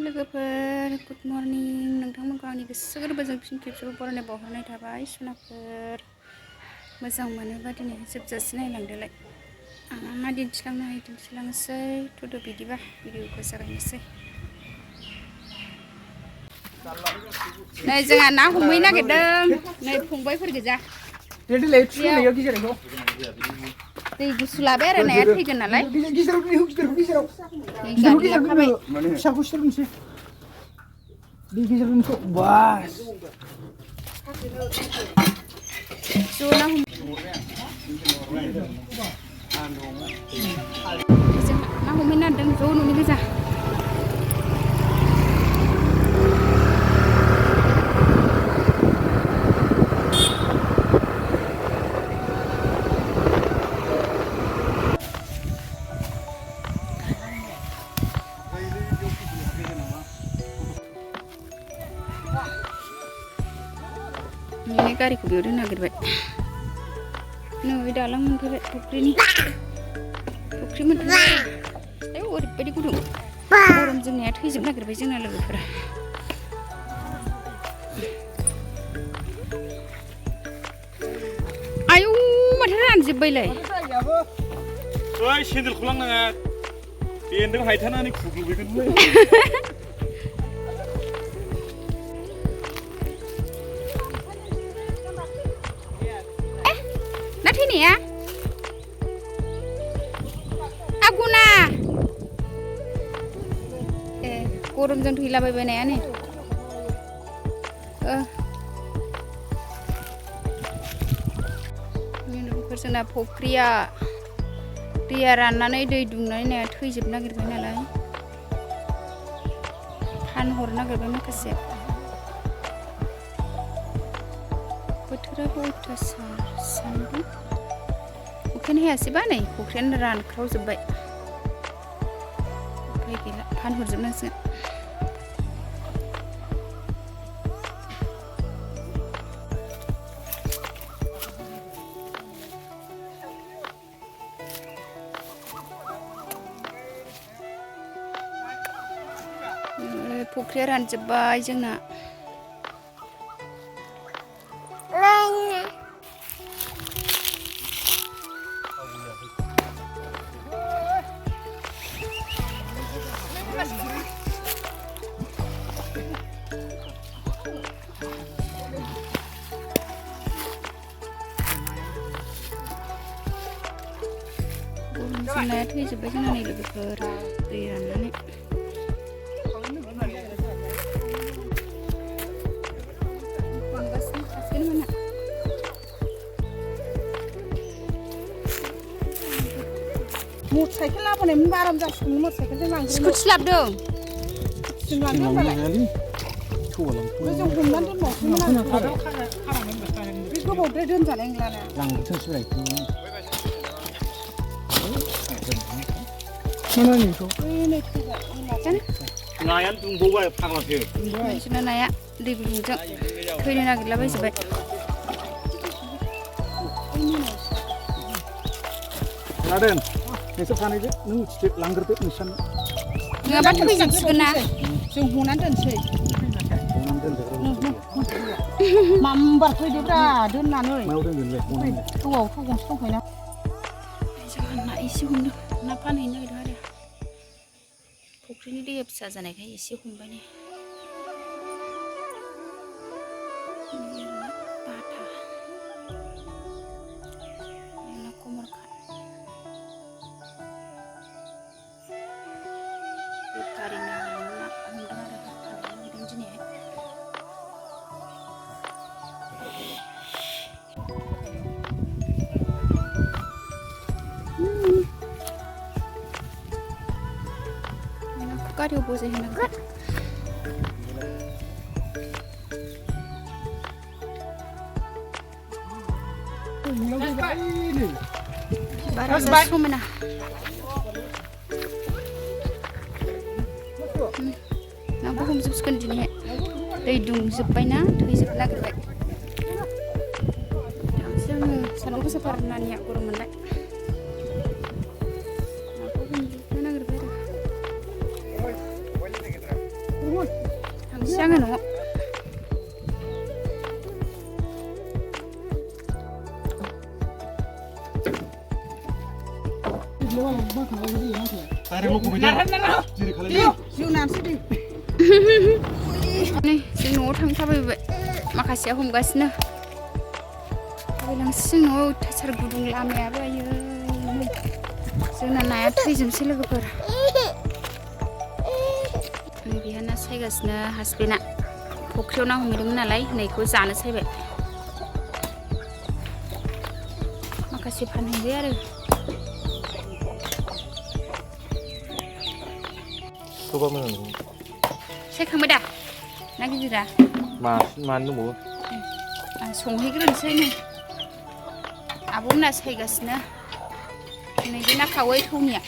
लोगोफोर good morning नोंथांमोनखौ आंनि गोसो गोरबोजों फिन खेबसेबाव बरायनाय बावहरनाय थाबाय सुनाफोर मोजां मोनोबा दिनै जोबजासे नायलांदोलाय आं मा दिन्थिलांनो हायो दिन्थिलांनोसै थुदो बिदिबा भिडिअखौ जागायनोसै नै जोंहा ना हमहैनो नागिरदों नै फंबायफोर गोजा दै गुसु लाबाय आरो नाया थैगोन नालाय गारि लाखाबाय ना हमहैनो नागिरदों ज' न'नि गोजा ini गारिखौ बेयाव दोननो नागिरबाय नै दालां मोनफैबाय फुख्रिनि फुख्रि मोनफैबाय आयौ ओरैबायदि गुदुं गरम जोंनिया थैजोबनो नागिरबाय जोंना लोगोफोरा आयौ माथो रानजोब्बायलाय ओइ सेन्देलखौ लांनाङा बेन्दों हायथानानै खुग्लुबहैगोनलै थैनाया आगुना ए गरमजों थैलाबायबाय नायानो जोंना फुख्रिया दैया राननानै दै दुंनानै नाया थैजोबनो नागिरबाय नालाय फानहरनो नागिरबाय माखासे बोथोराबो अयथासार सान्दुं अखायानो हायासैबा नै फुख्रियानो रानख्रावजोब्बाय उफाय गैला फानहरजोबनांसिगोन फुख्रिया रानजोब्बाय जोंना नाया थैजोब्बाय जोंना नै लोगोफोर दै राननानै मटरसाइकेल लाबोनायमोन आराम जासिगौमोन मटरसाइकेलजों लांग्रोनो स्कुटि लाबोदों जों लांदों होनबालाय जों हमनानै दोनबावसैमोन आं बे गोबावद्राय दोनजानाय नंलाना नायानो दुंबावबाय फाग्लासो नोंसोरना नाया दै गुदुंजों थैनो नागिरलाबायजोब्बाय खोनादों नोंसोर सानैजों नों उथिदो लांग्रोदो नोंसोर नङाबा थैजोबसिगोन ना जों हनानै दोनसै मामबार फैदोब्रा दोननानै थौआव थौ गंसे दंखायोना जोंहा ना एसे हमदों ना फानहैनो नागिरदों आरो फुख्रिनि दैया फिसा जानायखाय एसे हमबाय ने बाथा ना कमलखात बेटारि ना हमदों आरो फानहैनो नागिरदों दिनैहाय गारियाव बजायहोनांगोन बारा समायना नाबो हमजोबसिगोन दिनैहाय दै दुंजोब्बायना थैजोबनो नागिरबाय जोङो सान्दुं गोसाथार नानिया गरम मोनबाय नाखौ हमजोबनो नागिरबाय आरो आङो न'आव नै जों न'आव थांथाबायबाय माखासेया हमगासिनो थाबायलांसिन न'आव अयथासार गुदुं लामायाबो आयै जोंना नाया थैजोबसै लोगोफोर नै बेहा ना सायगासिनो हासबेना फुख्रियाव ना हमहैदोंमोन नालाय नैखौ जानो सायबाय माखासे फानहैबाय आरो गोबां मोजां सायखांबाय दा ना गिदिरा मानो दंबावो आं संहैग्रोनोसै नै आब'मोना सायगासिनो नै बे ना खावै थौनिया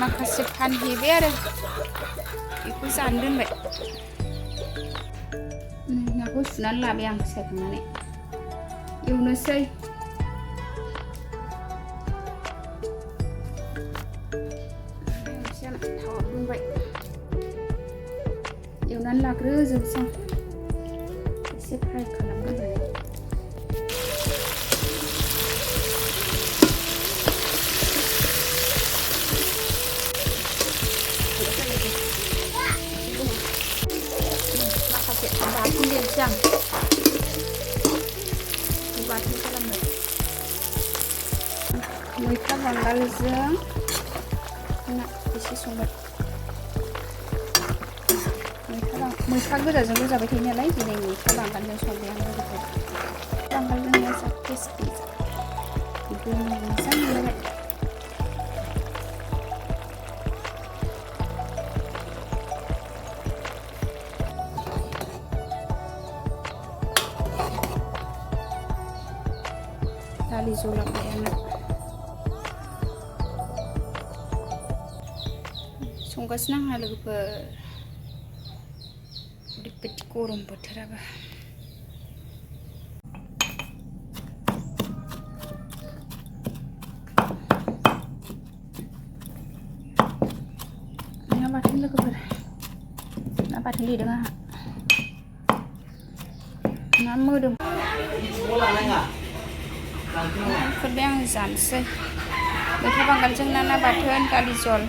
माखासे फानहैबाय आरो बेखौ जानो दोनबाय नाखौ सुनानै लाबाय आं सायखांनानै एवनोसै थाव दुंबाय एवनानै लाग्रोजोबसै एसे फ्राय खालामग्रोनानै माखासे बाथोन देनोसै आं बाथोन खालामबाय मैथा बांगालजों ना एसे संबाय मैथा गोजाजोंल' जाबाय थायो नालाय दिनै मैथा बांगालजों संबाय आं लोगोफोर बांगालजों जा टेस्टि बेखौ मोजां मोनबाय दालि जलाबाय आंना संगासिनो आंहा लोगोफोर ओरैबायदि गरम बोथोराबो ना बाथोन लोगोफोर ना बाथोन देदों आंहा ना मोदोम खुरबाय आं जानोसै मैथा बांगालजों ना बाथोन दालि जल